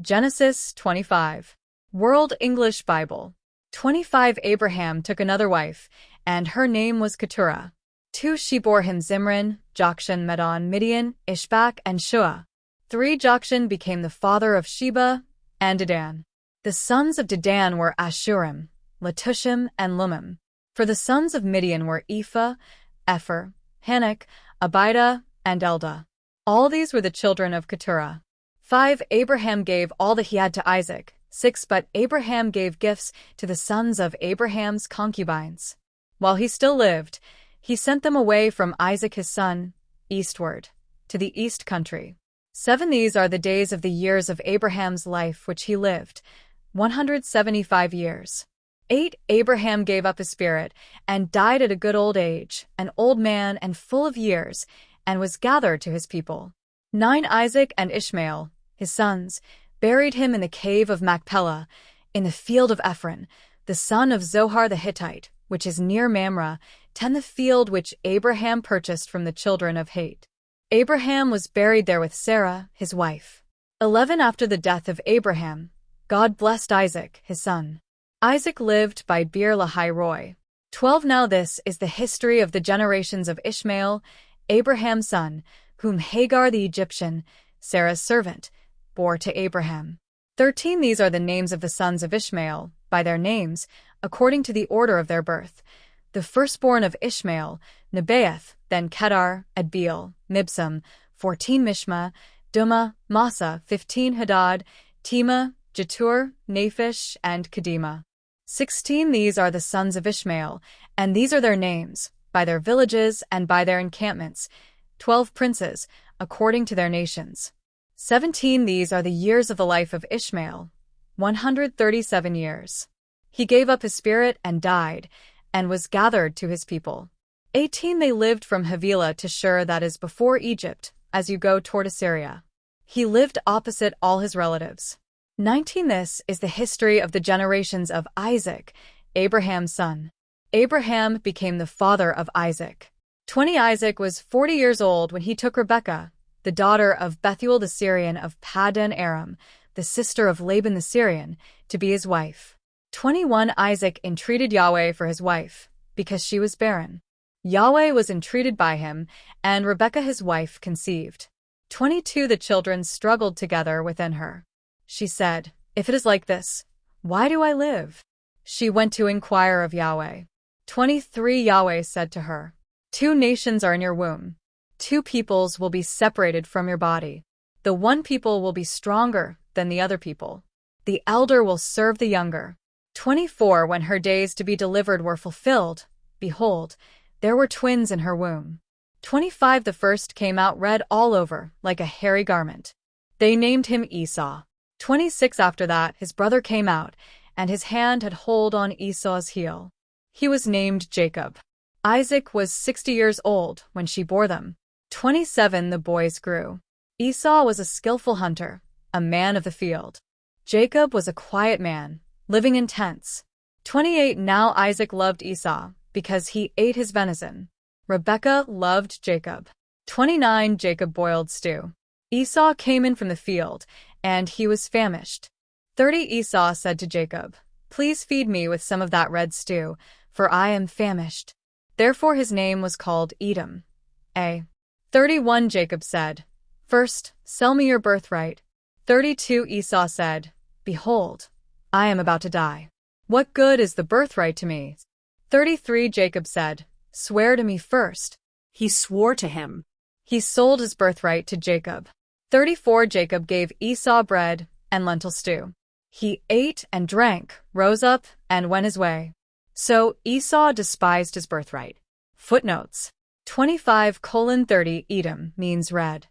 Genesis 25. World English Bible. 25 Abraham took another wife, and her name was Keturah. 2 She bore him Zimran, Jokshan, Medan, Midian, Ishbak, and Shua. 3 Jokshan became the father of Sheba and Dedan. The sons of Dedan were Ashurim, Letushim, and Lumim. For the sons of Midian were Ephah, Epher, Hanok, Abida, and Eldah. All these were the children of Keturah. 5 Abraham gave all that he had to Isaac. 6 But Abraham gave gifts to the sons of Abraham's concubines. While he still lived, he sent them away from Isaac his son, eastward, to the east country. 7 These are the days of the years of Abraham's life which he lived, 175 years. 8 Abraham gave up his spirit, and died at a good old age, an old man and full of years, and was gathered to his people. 9 Isaac and Ishmael, his sons, buried him in the cave of Machpelah, in the field of Ephron, the son of Zohar the Hittite, which is near Mamre. 10 The field which Abraham purchased from the children of Het. Abraham was buried there with Sarah, his wife. 11 After the death of Abraham, God blessed Isaac, his son. Isaac lived by Beer Lahai Roi. 12 Now this is the history of the generations of Ishmael, Abraham's son, whom Hagar the Egyptian, Sarah's servant, bore to Abraham. 13 These are the names of the sons of Ishmael, by their names, according to the order of their birth. The firstborn of Ishmael, Nebaioth, then Kedar, Adbeel, Mibsam, 14 Mishma, Dumah, Massa, 15 Hadad, Tema, Jetur, Naphish, and Kedema. 16 These are the sons of Ishmael, and these are their names, by their villages and by their encampments, 12 princes, according to their nations. 17 These are the years of the life of Ishmael, 137 years. He gave up his spirit and died, and was gathered to his people. 18 They lived from Havilah to Shur, that is before Egypt, as you go toward Assyria. He lived opposite all his relatives. 19 This is the history of the generations of Isaac, Abraham's son. Abraham became the father of Isaac. 20 Isaac was 40 years old when he took Rebekah, the daughter of Bethuel the Syrian of Paddan Aram, the sister of Laban the Syrian, to be his wife. 21 Isaac entreated Yahweh for his wife, because she was barren. Yahweh was entreated by him, and Rebekah his wife conceived. 22 The children struggled together within her. She said, If it is like this, why do I live? She went to inquire of Yahweh. 23 Yahweh said to her, 2 nations are in your womb. 2 peoples will be separated from your body. The one people will be stronger than the other people. The elder will serve the younger. 24 When her days to be delivered were fulfilled, behold, there were twins in her womb. 25 The first came out red all over, like a hairy garment. They named him Esau. 26 After that his brother came out, and his hand had hold on Esau's heel. He was named Jacob. Isaac was 60 years old when she bore them. 27 The boys grew. Esau was a skillful hunter, a man of the field. Jacob was a quiet man, living in tents. 28 Now Isaac loved Esau, because he ate his venison. Rebekah loved Jacob. 29 Jacob boiled stew. Esau came in from the field, and he was famished. 30 Esau said to Jacob, Please feed me with some of that red stew, for I am famished. Therefore his name was called Edom. 31 Jacob said, First, sell me your birthright. 32 Esau said, Behold, I am about to die. What good is the birthright to me? 33 Jacob said, Swear to me first. He swore to him. He sold his birthright to Jacob. 34 Jacob gave Esau bread and lentil stew. He ate and drank, rose up, and went his way. So Esau despised his birthright. Footnotes 25:30 Edom means red.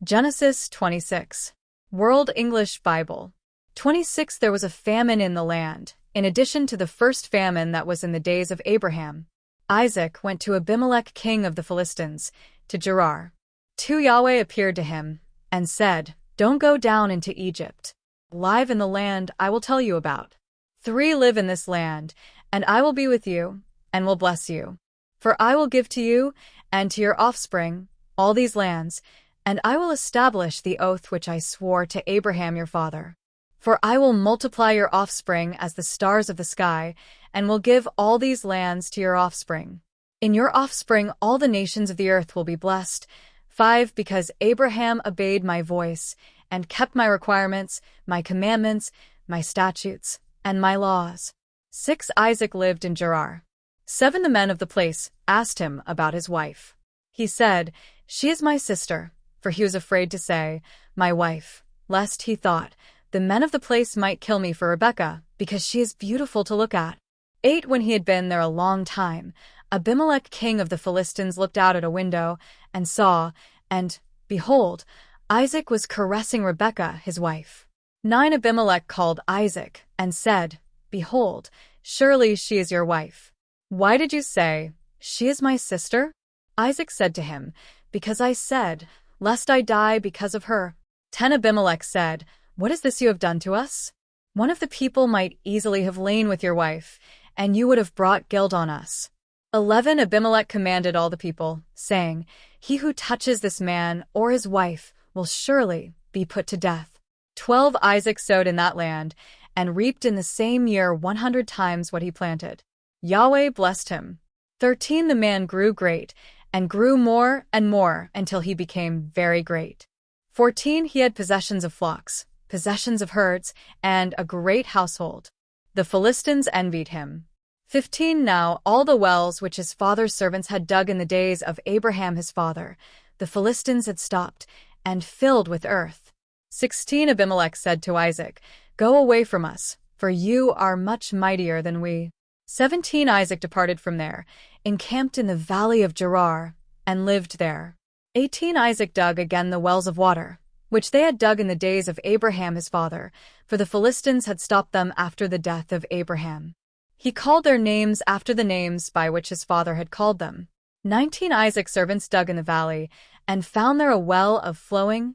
Genesis 26. World English Bible. 26 There was a famine in the land, in addition to the first famine that was in the days of Abraham. Isaac went to Abimelech king of the Philistines, to Gerar. 2 Yahweh appeared to him, and said, Don't go down into Egypt. Live in the land I will tell you about. 3 Live in this land, and I will be with you, and will bless you. For I will give to you, and to your offspring, all these lands, And I will establish the oath which I swore to Abraham your father. For I will multiply your offspring as the stars of the sky, and will give all these lands to your offspring. In your offspring all the nations of the earth will be blessed. 5. Because Abraham obeyed my voice, and kept my requirements, my commandments, my statutes, and my laws. 6. Isaac lived in Gerar. 7. The men of the place asked him about his wife. He said, She is my sister, for he was afraid to say, My wife, lest he thought, The men of the place might kill me for Rebekah, because she is beautiful to look at. 8. When he had been there a long time, Abimelech king of the Philistines looked out at a window, and saw, and, behold, Isaac was caressing Rebekah his wife. 9. Abimelech called Isaac, and said, Behold, surely she is your wife. Why did you say, She is my sister? Isaac said to him, Because I said, Lest I die because of her. 10. Abimelech said, What is this you have done to us? One of the people might easily have lain with your wife, and you would have brought guilt on us. 11. Abimelech commanded all the people, saying, He who touches this man or his wife will surely be put to death. 12. Isaac sowed in that land, and reaped in the same year 100 times what he planted. Yahweh blessed him. 13. The man grew great, and grew more and more until he became very great. 14. He had possessions of flocks, possessions of herds, and a great household. The Philistines envied him. 15. Now all the wells which his father's servants had dug in the days of Abraham his father, the Philistines had stopped, and filled with earth. 16. Abimelech said to Isaac, Go away from us, for you are much mightier than we. 17. Isaac departed from there, encamped in the valley of Gerar, and lived there. 18. Isaac dug again the wells of water, which they had dug in the days of Abraham his father, for the Philistines had stopped them after the death of Abraham. He called their names after the names by which his father had called them. 19. Isaac's servants dug in the valley, and found there a well of flowing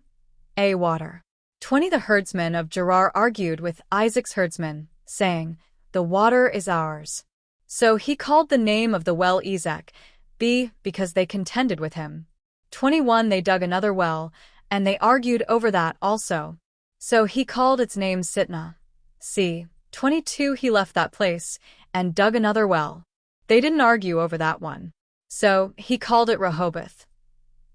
water. 20. The herdsmen of Gerar argued with Isaac's herdsmen, saying, The water is ours. So he called the name of the well Ezek, because they contended with him. 21. They dug another well, and they argued over that also. So he called its name Sitnah. 22. He left that place, and dug another well. They didn't argue over that one. So he called it Rehoboth.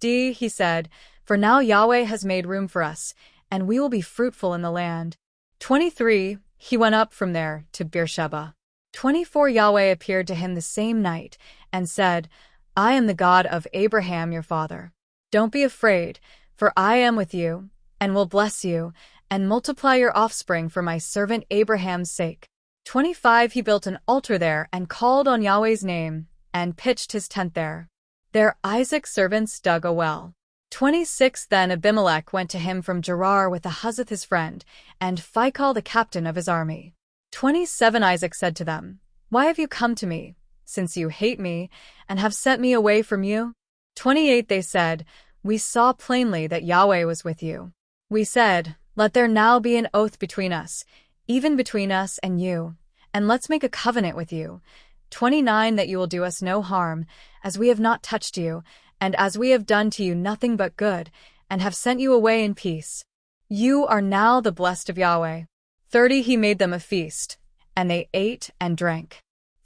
He said, For now Yahweh has made room for us, and we will be fruitful in the land. 23. He went up from there to Beersheba. 24. Yahweh appeared to him the same night, and said, I am the God of Abraham your father. Don't be afraid, for I am with you, and will bless you, and multiply your offspring for my servant Abraham's sake. 25. He built an altar there, and called on Yahweh's name, and pitched his tent there. There Isaac's servants dug a well. 26. Then Abimelech went to him from Gerar with Ahuzath his friend, and Phicol the captain of his army. 27. Isaac said to them, Why have you come to me, since you hate me, and have sent me away from you? 28. They said, We saw plainly that Yahweh was with you. We said, Let there now be an oath between us, even between us and you, and let's make a covenant with you. 29. That you will do us no harm, as we have not touched you, and as we have done to you nothing but good, and have sent you away in peace. You are now the blessed of Yahweh. 30. He made them a feast, and they ate and drank.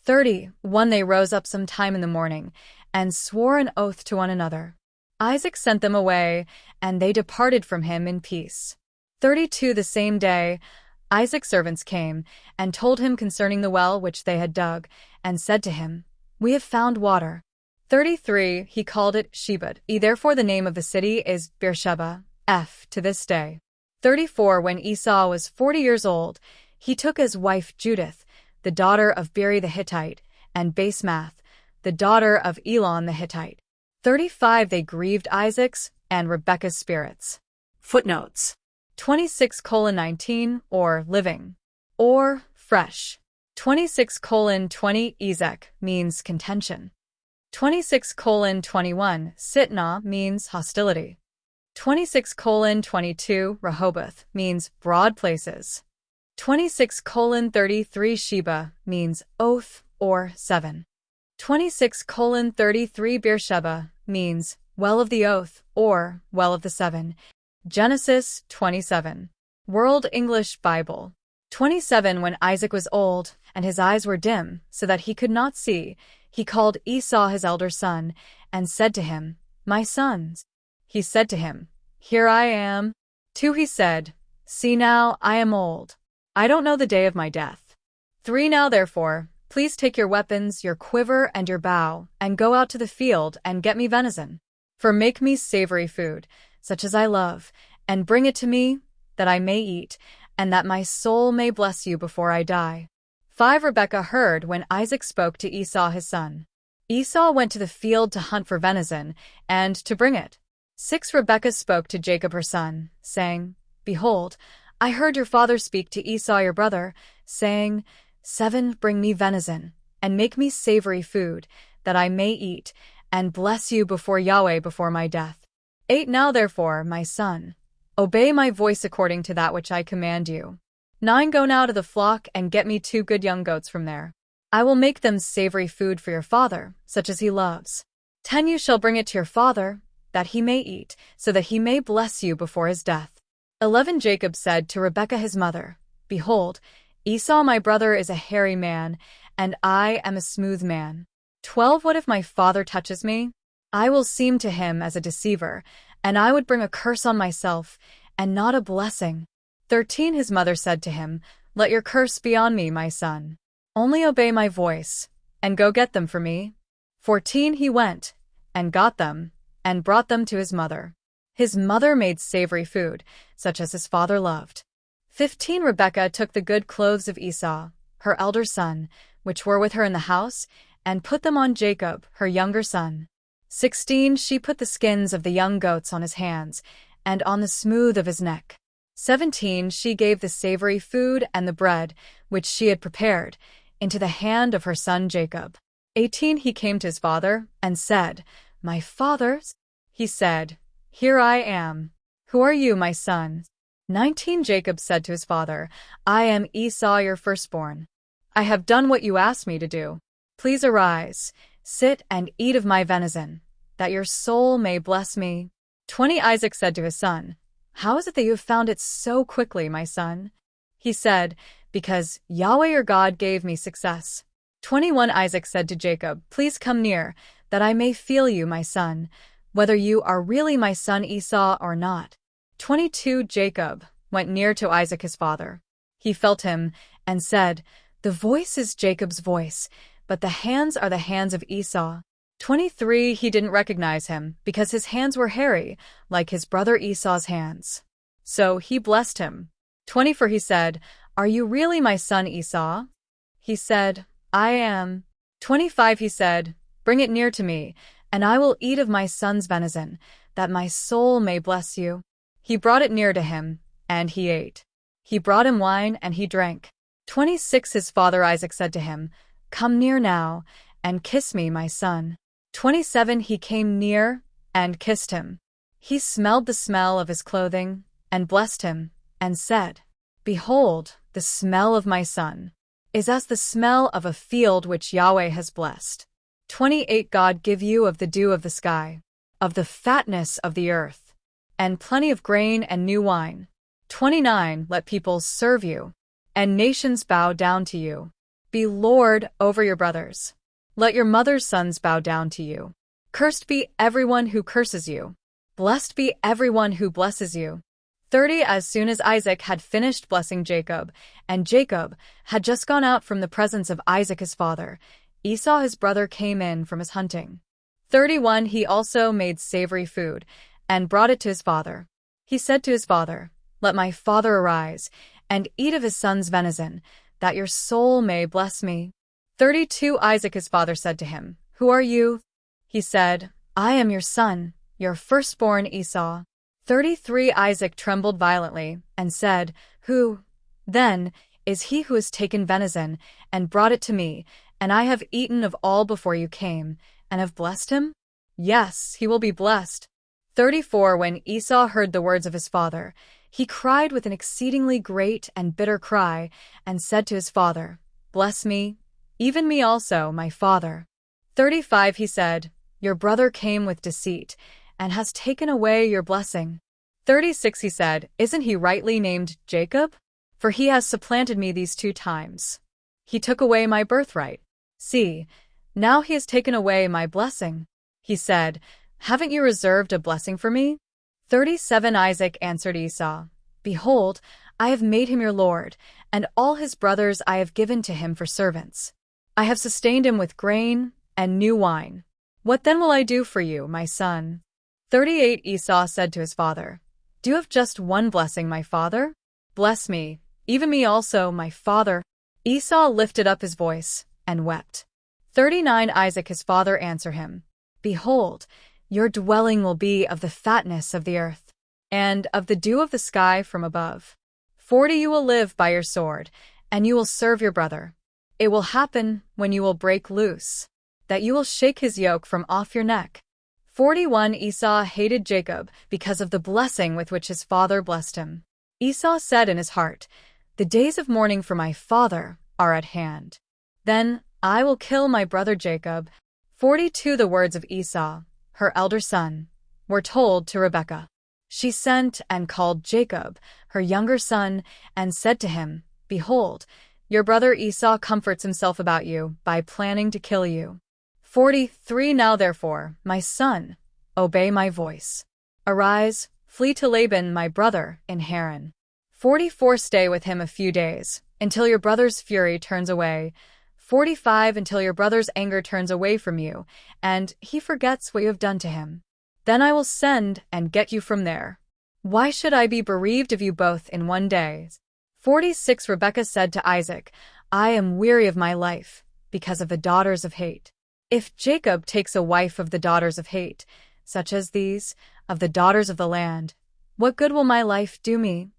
31. They rose up some time in the morning, and swore an oath to one another. Isaac sent them away, and they departed from him in peace. 32. The same day, Isaac's servants came, and told him concerning the well which they had dug, and said to him, We have found water. 33. He called it Shebud. Therefore the name of the city is Beersheba, to this day. 34. When Esau was 40 years old, he took as wife Judith, the daughter of Beri the Hittite, and Basemath, the daughter of Elon the Hittite. 35. They grieved Isaac's and Rebekah's spirits. Footnotes. 26:19, or living, or fresh. 26:20, Ezek, means contention. 26:21, Sitnah, means hostility. 26:22, Rehoboth, means broad places. 26:33, Sheba, means oath or seven. 26:33, Beersheba, means Well of the Oath, or Well of the Seven. Genesis 27. World English Bible. 27. When Isaac was old, and his eyes were dim, so that he could not see, he called Esau his elder son, and said to him, My sons. He said to him, Here I am. 2. He said, See now, I am old. I don't know the day of my death. 3. Now therefore, please take your weapons, your quiver, and your bow, and go out to the field, and get me venison. For make me savory food, such as I love, and bring it to me, that I may eat, and that my soul may bless you before I die. 5. Rebekah heard when Isaac spoke to Esau his son. Esau went to the field to hunt for venison, and to bring it. 6. Rebekah spoke to Jacob her son, saying, Behold, I heard your father speak to Esau your brother, saying, 7. Bring me venison, and make me savory food, that I may eat, and bless you before Yahweh before my death. 8. Now therefore, my son, obey my voice according to that which I command you. 9. Go now to the flock and get me 2 good young goats from there. I will make them savory food for your father, such as he loves. 10. You shall bring it to your father, that he may eat, so that he may bless you before his death. 11. Jacob said to Rebekah his mother, Behold, Esau my brother is a hairy man, and I am a smooth man. 12. What if my father touches me? I will seem to him as a deceiver, and I would bring a curse on myself, and not a blessing. 13. His mother said to him, Let your curse be on me, my son. Only obey my voice, and go get them for me. 14. He went, and got them, and brought them to his mother. His mother made savory food, such as his father loved. 15. Rebekah took the good clothes of Esau, her elder son, which were with her in the house, and put them on Jacob, her younger son. 16. She put the skins of the young goats on his hands, and on the smooth of his neck. 17. She gave the savory food and the bread, which she had prepared, into the hand of her son Jacob. 18. He came to his father, and said, My father? He said, Here I am. Who are you, my son? 19. Jacob said to his father, I am Esau your firstborn. I have done what you asked me to do. Please arise, sit and eat of my venison, that your soul may bless me. 20. Isaac said to his son, How is it that you have found it so quickly, my son? He said, Because Yahweh your God gave me success. 21. Isaac said to Jacob, Please come near, that I may feel you, my son, whether you are really my son Esau or not. 22. Jacob went near to Isaac his father. He felt him, and said, The voice is Jacob's voice, but the hands are the hands of Esau. 23. He didn't recognize him, because his hands were hairy, like his brother Esau's hands. So he blessed him. 24. He said, Are you really my son Esau? He said, I am. 25. He said, Bring it near to me, and I will eat of my son's venison, that my soul may bless you. He brought it near to him, and he ate. He brought him wine, and he drank. 26. His father Isaac said to him, Come near now, and kiss me, my son. 27. He came near, and kissed him. He smelled the smell of his clothing, and blessed him, and said, Behold, the smell of my son is as the smell of a field which Yahweh has blessed. 28. God give you of the dew of the sky, of the fatness of the earth, and plenty of grain and new wine. 29. Let peoples serve you, and nations bow down to you. Be Lord over your brothers. Let your mother's sons bow down to you. Cursed be everyone who curses you. Blessed be everyone who blesses you. 30. As soon as Isaac had finished blessing Jacob, and Jacob had just gone out from the presence of Isaac his father, Esau his brother came in from his hunting. 31. He also made savory food, and brought it to his father. He said to his father, Let my father arise, and eat of his son's venison, that your soul may bless me. 32. Isaac his father said to him, Who are you? He said, I am your son, your firstborn Esau. 33. Isaac trembled violently, and said, Who, then, is he who has taken venison, and brought it to me, and I have eaten of all before you came, and have blessed him? Yes, he will be blessed. 34. When Esau heard the words of his father, he cried with an exceedingly great and bitter cry, and said to his father, Bless me, even me also, my father. 35. He said, Your brother came with deceit, and has taken away your blessing. 36 He said, Isn't he rightly named Jacob? For he has supplanted me these 2 times. He took away my birthright. See, now he has taken away my blessing. He said, Haven't you reserved a blessing for me? 37 Isaac answered Esau, Behold, I have made him your lord, and all his brothers I have given to him for servants. I have sustained him with grain and new wine. What then will I do for you, my son? 38 Esau said to his father, Do you have just one blessing, my father? Bless me, even me also, my father. Esau lifted up his voice and wept. 39 Isaac his father answered him, Behold, your dwelling will be of the fatness of the earth, and of the dew of the sky from above. 40 You will live by your sword, and you will serve your brother. It will happen, when you will break loose, that you will shake his yoke from off your neck. 41 Esau hated Jacob because of the blessing with which his father blessed him. Esau said in his heart, The days of mourning for my father are at hand. Then I will kill my brother Jacob. 42 The words of Esau, her elder son, were told to Rebekah. She sent and called Jacob, her younger son, and said to him, Behold, your brother Esau comforts himself about you by planning to kill you. 43 Now therefore, my son, obey my voice. Arise, flee to Laban my brother in Haran. 44 Stay with him a few days, until your brother's fury turns away. 45 Until your brother's anger turns away from you, and he forgets what you have done to him. Then I will send and get you from there. Why should I be bereaved of you both in one day? 46 Rebekah said to Isaac, I am weary of my life, because of the daughters of hate. If Jacob takes a wife of the daughters of hate, such as these, of the daughters of the land, what good will my life do me?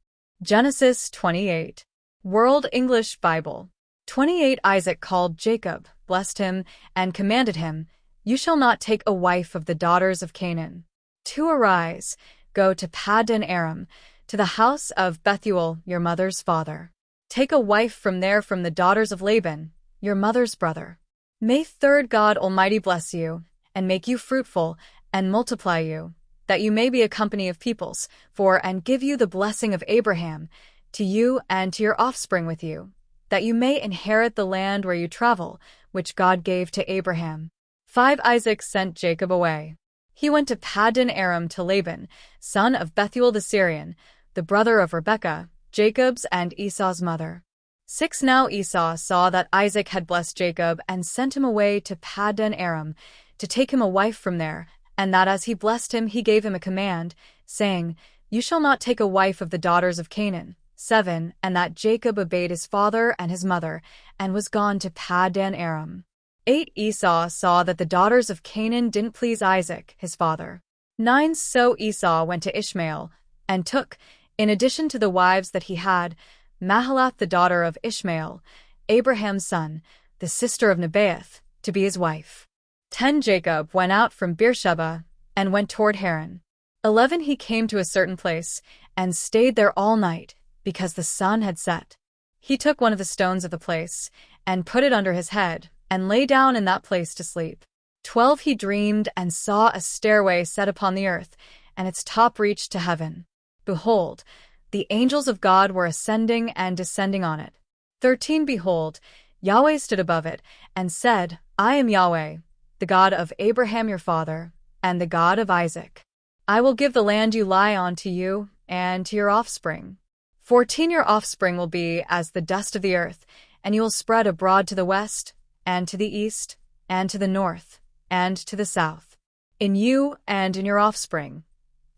Genesis 28. World English Bible. 28 Isaac called Jacob, blessed him, and commanded him, You shall not take a wife of the daughters of Canaan. 2 Arise, go to Paddan Aram, to the house of Bethuel, your mother's father. Take a wife from there from the daughters of Laban, your mother's brother. May God Almighty bless you, and make you fruitful, and multiply you, that you may be a company of peoples, and give you the blessing of Abraham, to you and to your offspring with you, that you may inherit the land where you travel, which God gave to Abraham. 5 Isaac sent Jacob away. He went to Paddan Aram to Laban, son of Bethuel the Syrian, the brother of Rebekah, Jacob's and Esau's mother. 6 Now Esau saw that Isaac had blessed Jacob and sent him away to Paddan Aram, to take him a wife from there, and that as he blessed him he gave him a command, saying, You shall not take a wife of the daughters of Canaan. 7 And that Jacob obeyed his father and his mother, and was gone to Paddan Aram. 8 Esau saw that the daughters of Canaan didn't please Isaac, his father. 9 So Esau went to Ishmael, and took, in addition to the wives that he had, Mahalath the daughter of Ishmael, Abraham's son, the sister of Nebaioth, to be his wife. 10 Jacob went out from Beersheba, and went toward Haran. 11 He came to a certain place, and stayed there all night, because the sun had set. He took one of the stones of the place, and put it under his head, and lay down in that place to sleep. 12 He dreamed and saw a stairway set upon the earth, and its top reached to heaven. Behold, the angels of God were ascending and descending on it. 13 Behold, Yahweh stood above it, and said, I am Yahweh, the God of Abraham your father, and the God of Isaac. I will give the land you lie on to you, and to your offspring. 14 Your offspring will be as the dust of the earth, and you will spread abroad to the west, and to the east, and to the north, and to the south. In you and in your offspring,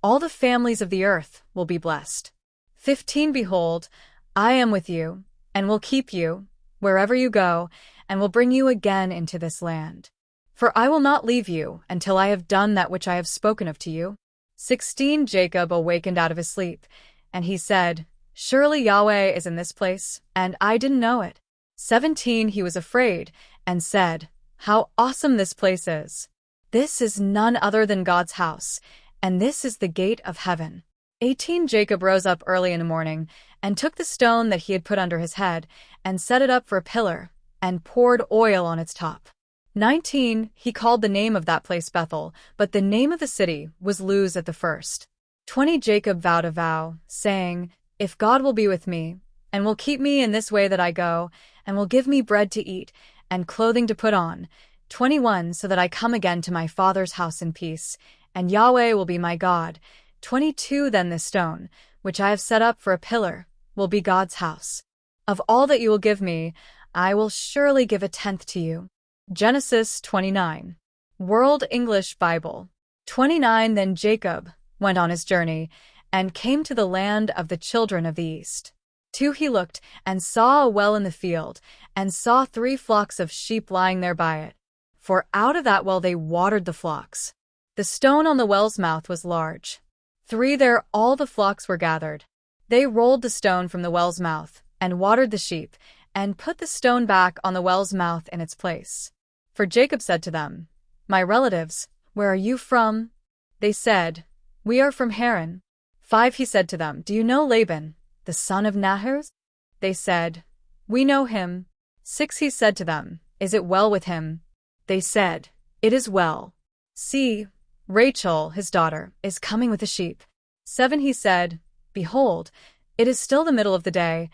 all the families of the earth will be blessed. 15 Behold, I am with you, and will keep you, wherever you go, and will bring you again into this land. For I will not leave you until I have done that which I have spoken of to you. 16 Jacob awakened out of his sleep, and he said, Surely Yahweh is in this place, and I didn't know it. 17 He was afraid, and said, How awesome this place is! This is none other than God's house, and this is the gate of heaven. 18 Jacob rose up early in the morning, and took the stone that he had put under his head, and set it up for a pillar, and poured oil on its top. 19. He called the name of that place Bethel, but the name of the city was Luz at the first. 20. Jacob vowed a vow, saying, If God will be with me, and will keep me in this way that I go, and will give me bread to eat, and clothing to put on. 21. So that I come again to my father's house in peace, and Yahweh will be my God. 22. Then this stone, which I have set up for a pillar, will be God's house. Of all that you will give me, I will surely give a tenth to you. Genesis 29. World English Bible. 29. Then Jacob went on his journey, and came to the land of the children of the east. 2. He looked, and saw a well in the field, and saw 3 flocks of sheep lying there by it. For out of that well they watered the flocks. The stone on the well's mouth was large. 3. There all the flocks were gathered. They rolled the stone from the well's mouth, and watered the sheep, and put the stone back on the well's mouth in its place. For Jacob said to them, My relatives, where are you from? They said, We are from Haran. 5. He said to them, Do you know Laban, the son of Nahor? They said, We know him. 6. He said to them, Is it well with him? They said, It is well. See, Rachel, his daughter, is coming with the sheep. 7. He said, Behold, it is still the middle of the day,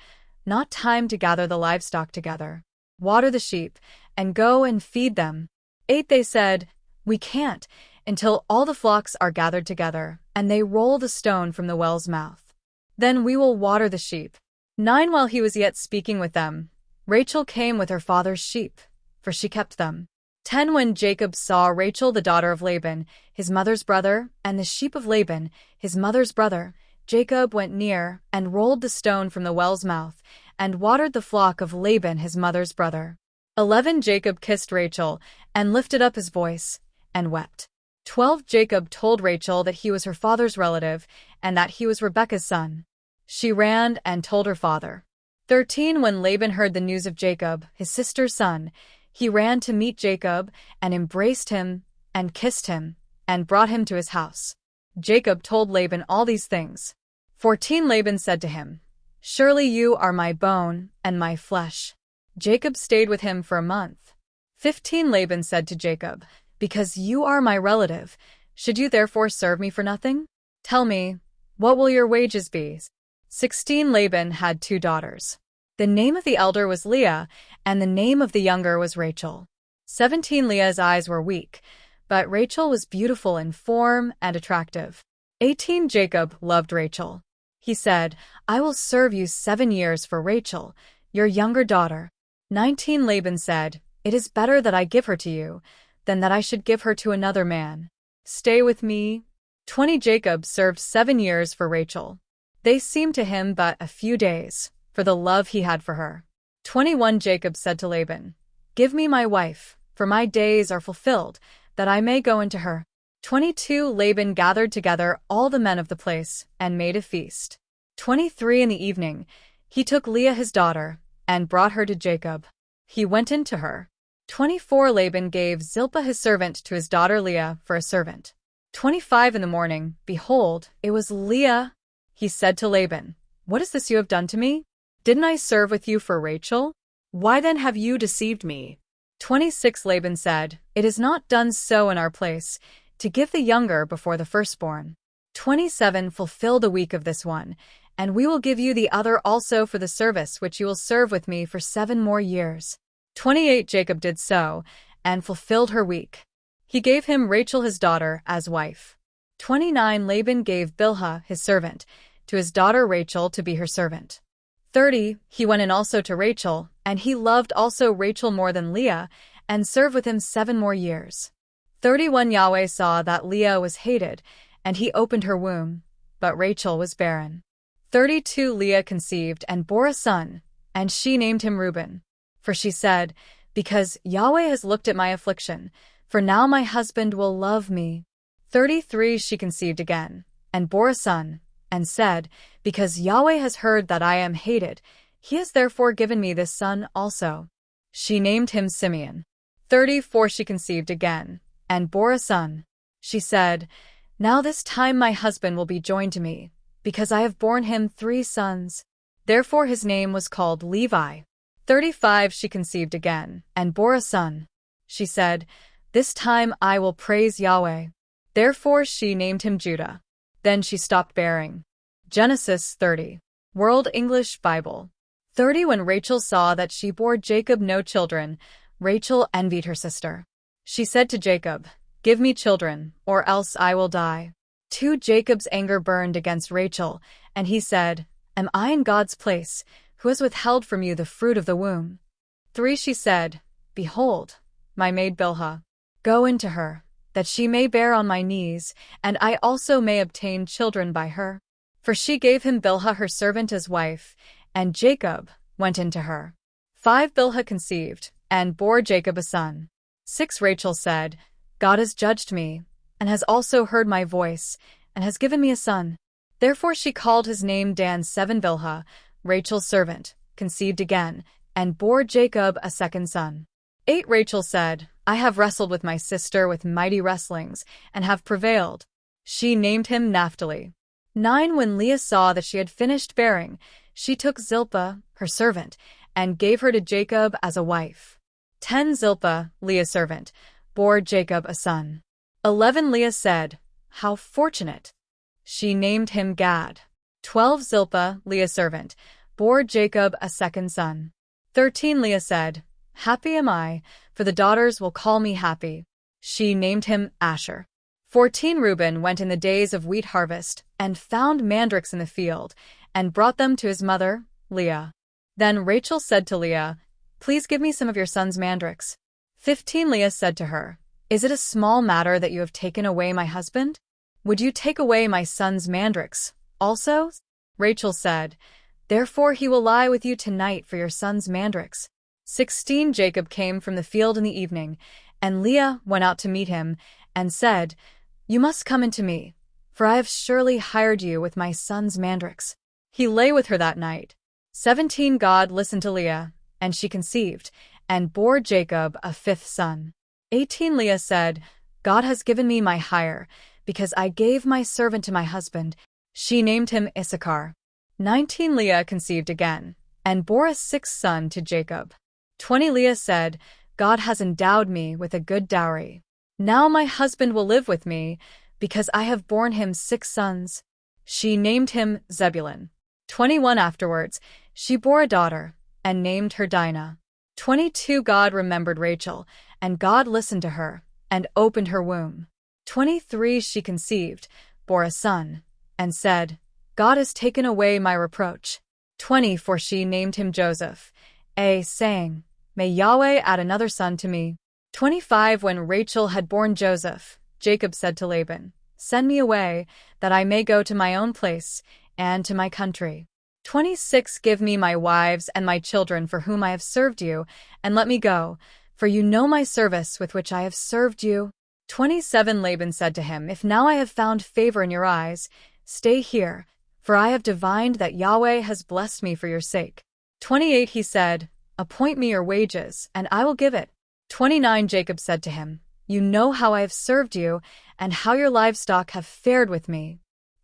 not time to gather the livestock together. Water the sheep, and go and feed them. 8. They said, We can't, until all the flocks are gathered together, and they roll the stone from the well's mouth. Then we will water the sheep. 9. While he was yet speaking with them, Rachel came with her father's sheep, for she kept them. 10. When Jacob saw Rachel the daughter of Laban, his mother's brother, and the sheep of Laban, his mother's brother, Jacob went near, and rolled the stone from the well's mouth, and watered the flock of Laban his mother's brother. 11. Jacob kissed Rachel, and lifted up his voice, and wept. 12. Jacob told Rachel that he was her father's relative, and that he was Rebekah's son. She ran and told her father. 13. When Laban heard the news of Jacob, his sister's son, he ran to meet Jacob, and embraced him, and kissed him, and brought him to his house. Jacob told Laban all these things. 14. Laban said to him, Surely you are my bone and my flesh. Jacob stayed with him for a month. 15. Laban said to Jacob, Because you are my relative, should you therefore serve me for nothing? Tell me, what will your wages be? 16. Laban had 2 daughters. The name of the elder was Leah, and the name of the younger was Rachel. 17. Leah's eyes were weak, but Rachel was beautiful in form and attractive. 18. Jacob loved Rachel. He said, I will serve you 7 years for Rachel, your younger daughter. 19. Laban said, It is better that I give her to you, than that I should give her to another man. Stay with me. 20. Jacob served 7 years for Rachel. They seemed to him but a few days, for the love he had for her. 21. Jacob said to Laban, Give me my wife, for my days are fulfilled, that I may go into her. 22. Laban gathered together all the men of the place, and made a feast. 23. In the evening, he took Leah his daughter, and brought her to Jacob. He went in to her. 24. Laban gave Zilpah his servant to his daughter Leah for a servant. 25. In the morning, behold, it was Leah. He said to Laban, What is this you have done to me? Didn't I serve with you for Rachel? Why then have you deceived me? 26. Laban said, It is not done so in our place, to give the younger before the firstborn. 27. Fulfill the week of this one, and we will give you the other also for the service which you will serve with me for 7 more years. 28. Jacob did so, and fulfilled her week. He gave him Rachel his daughter as wife. 29. Laban gave Bilhah his servant, to his daughter Rachel to be her servant. 30. He went in also to Rachel, and he loved also Rachel more than Leah, and served with him 7 more years. 31. Yahweh saw that Leah was hated, and he opened her womb, but Rachel was barren. 32. Leah conceived and bore a son, and she named him Reuben. For she said, Because Yahweh has looked at my affliction, for now my husband will love me. 33. She conceived again, and bore a son, and said, Because Yahweh has heard that I am hated, he has therefore given me this son also. She named him Simeon. 34. She conceived again, and bore a son. She said, Now this time my husband will be joined to me, because I have borne him 3 sons. Therefore his name was called Levi. 35. She conceived again, and bore a son. She said, "This time I will praise Yahweh." Therefore she named him Judah. Then she stopped bearing. Genesis 30. World English Bible. 30. When Rachel saw that she bore Jacob no children, Rachel envied her sister. She said to Jacob, "Give me children, or else I will die." 2. Jacob's anger burned against Rachel, and he said, "Am I in God's place, who has withheld from you the fruit of the womb?" 3. She said, "Behold, my maid Bilhah. Go into her, that she may bear on my knees, and I also may obtain children by her." For she gave him Bilhah her servant as wife, and Jacob went into her. 5. Bilhah conceived, and bore Jacob a son. 6. Rachel said, "God has judged me, and has also heard my voice, and has given me a son." Therefore she called his name Dan. 7. Bilhah, Rachel's servant, conceived again, and bore Jacob a second son. 8. Rachel said, "I have wrestled with my sister with mighty wrestlings, and have prevailed." She named him Naphtali. 9. When Leah saw that she had finished bearing, she took Zilpah, her servant, and gave her to Jacob as a wife. 10. Zilpah, Leah's servant, bore Jacob a son. 11. Leah said, "How fortunate!" She named him Gad. 12. Zilpah, Leah's servant, bore Jacob a second son. 13. Leah said, "Happy am I, for the daughters will call me happy." She named him Asher. 14. Reuben went in the days of wheat harvest, and found mandrakes in the field, and brought them to his mother, Leah. Then Rachel said to Leah, "Please give me some of your son's mandrakes." 15. Leah said to her, "Is it a small matter that you have taken away my husband? Would you take away my son's mandrakes also?" Rachel said, "Therefore he will lie with you tonight for your son's mandrakes." 16. Jacob came from the field in the evening, and Leah went out to meet him, and said, "You must come into me, for I have surely hired you with my son's mandrakes." He lay with her that night. 17. God listened to Leah, and she conceived, and bore Jacob a fifth son. 18. Leah said, "God has given me my hire, because I gave my servant to my husband." She named him Issachar. 19. Leah conceived again, and bore a sixth son to Jacob. 20. Leah said, "God has endowed me with a good dowry. Now my husband will live with me, because I have borne him 6 sons." She named him Zebulun. 21. Afterwards, she bore a daughter, and named her Dinah. 22. God remembered Rachel, and God listened to her, and opened her womb. 23. She conceived, bore a son, and said, "God has taken away my reproach." 24. She named him Joseph, saying, "May Yahweh add another son to me." 25. When Rachel had borne Joseph, Jacob said to Laban, "Send me away, that I may go to my own place, and to my country." 26. Give me my wives and my children for whom I have served you, and let me go, for you know my service with which I have served you. 27. Laban said to him, "If now I have found favor in your eyes, stay here, for I have divined that Yahweh has blessed me for your sake." 28. He said, "Appoint me your wages, and I will give it." 29. Jacob said to him, "You know how I have served you, and how your livestock have fared with me."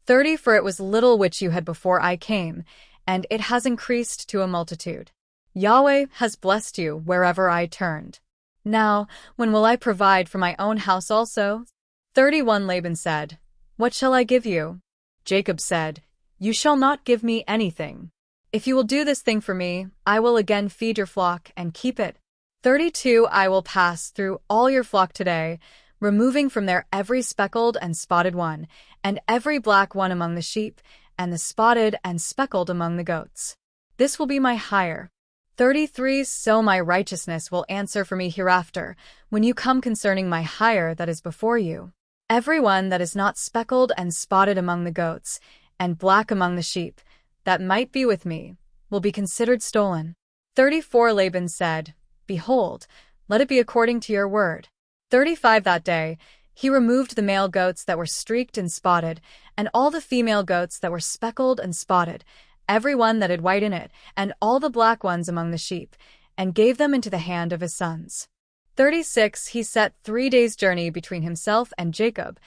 30. For it was little which you had before I came, and it has increased to a multitude. Yahweh has blessed you wherever I turned. Now, when will I provide for my own house also? 31. Laban said, "What shall I give you?" Jacob said, "You shall not give me anything. If you will do this thing for me, I will again feed your flock and keep it." 32. I will pass through all your flock today, removing from there every speckled and spotted one, and every black one among the sheep, and the spotted and speckled among the goats. This will be my hire. 33. So my righteousness will answer for me hereafter, when you come concerning my hire that is before you. Every one that is not speckled and spotted among the goats, and black among the sheep, that might be with me, will be considered stolen. 34. Laban said, "Behold, let it be according to your word." 35. That day, he removed the male goats that were streaked and spotted, and all the female goats that were speckled and spotted, every one that had white in it, and all the black ones among the sheep, and gave them into the hand of his sons. 36. He set 3 days' journey between himself and Jacob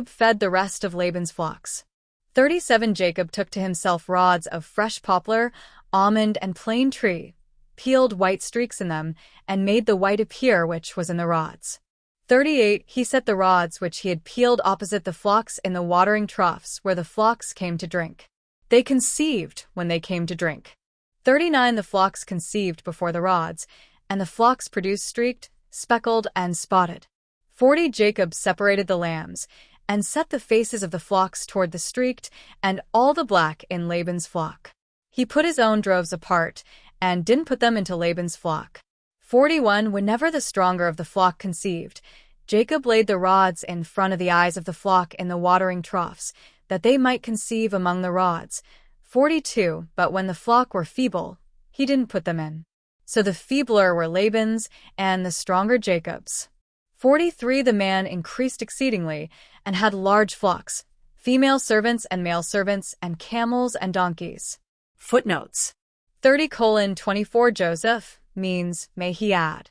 fed the rest of Laban's flocks. 37. Jacob took to himself rods of fresh poplar, almond, and plane tree, peeled white streaks in them, and made the white appear which was in the rods. 38. He set the rods which he had peeled opposite the flocks in the watering troughs where the flocks came to drink. They conceived when they came to drink. 39. The flocks conceived before the rods, and the flocks produced streaked, speckled, and spotted. 40. Jacob separated the lambs, and set the faces of the flocks toward the streaked, and all the black in Laban's flock. He put his own droves apart, and didn't put them into Laban's flock. 41. Whenever the stronger of the flock conceived, Jacob laid the rods in front of the eyes of the flock in the watering troughs, that they might conceive among the rods. 42. But when the flock were feeble, he didn't put them in. So the feebler were Laban's, and the stronger Jacob's. 43. The man increased exceedingly, and had large flocks, female servants and male servants, and camels and donkeys. Footnotes. 30:24 Joseph means, may he add.